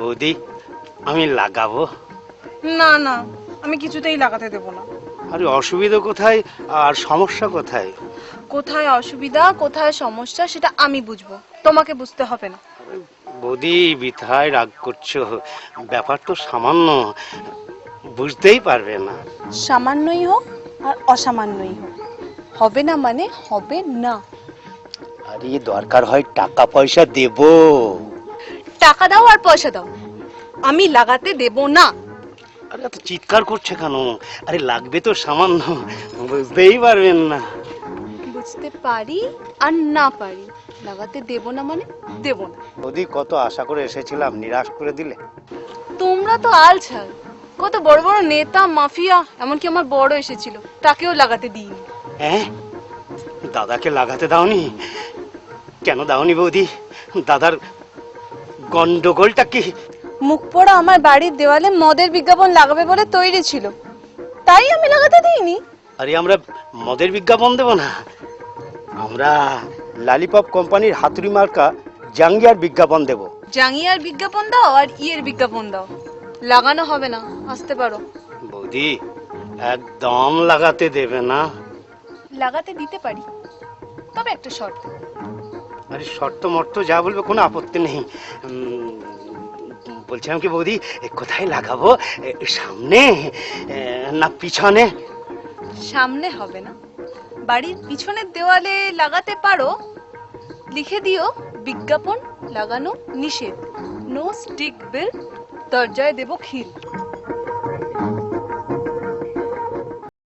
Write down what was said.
বৌদি আমি লাগাবো। না না, আমি কিছুতেই লাগাতে দেব না। আরে অসুবিধা কোথায় আর সমস্যা কোথায়? কোথায় অসুবিধা কোথায় সমস্যা সেটা আমি বুঝবো, তোমাকে বুঝতে হবে না। বৌদি বৃথায় রাগ করছো, ব্যাপার তো সামান্য, বুঝতেই পারবে না। সামান্যই হোক আর অসামান্যই হোক, হবে না মানে হবে না। আরে দরকার হয় টাকা পয়সা দেব। টাকা দাও আর পয়সা দাও, আমি লাগাতে দেব না। আরে এত চিৎকার করছে কেন? আরে লাগবে তো সামান্য, বুঝতেই পারবেন না। বুঝতে পারি আর না পারি, লাগাতে দেব না মানে দেব না। বৌদি কত আশা করে এসেছিলাম, নিরাশ করে দিলে। তোমরা তো আলছাল, কত বড় বড় নেতা মাফিয়া, এমনকি আমার বড় এসেছিল, তাকেও লাগাতে দিইনি। হ্যাঁ, দাদাকে লাগাতে দাওনি? কেন দাওনি বৌদি? দাদার গন্ডগোলটা কি? মুখ পোড়া আমার বাড়ির দেওয়ালে মদের বিজ্ঞাপন লাগাবে বলে তৈরি ছিল, তাই আমি লাগাতে দিইনি। আরে আমরা মদের বিজ্ঞাপন দেব না, আমরা লালিপপ কোম্পানির হাতুড়ি মার্কা জাঙ্গিয়ার বিজ্ঞাপন দেব। জাঙ্গিয়ার বিজ্ঞাপন দাও আর ইয়ের বিজ্ঞাপন দাও, লাগানো হবে না, আসতে পারো। বৌদি একদম লাগাতে দেবে না? লাগাতে দিতে পারি, তবে একটা শর্ত। আরে শর্ত মর্ত যা বলবে কোনো আপত্তি নেই। বলছিলাম কি বৌদি, কোথায় লাগাবো? সামনে না পিছনে? সামনে হবে না, বাড়ির পিছনের দেওয়ালে লাগাতে পারো, লিখে দিও বিজ্ঞাপন লাগানো নিষেধ, নো স্টিক বিল, দরজায় দেব খিল।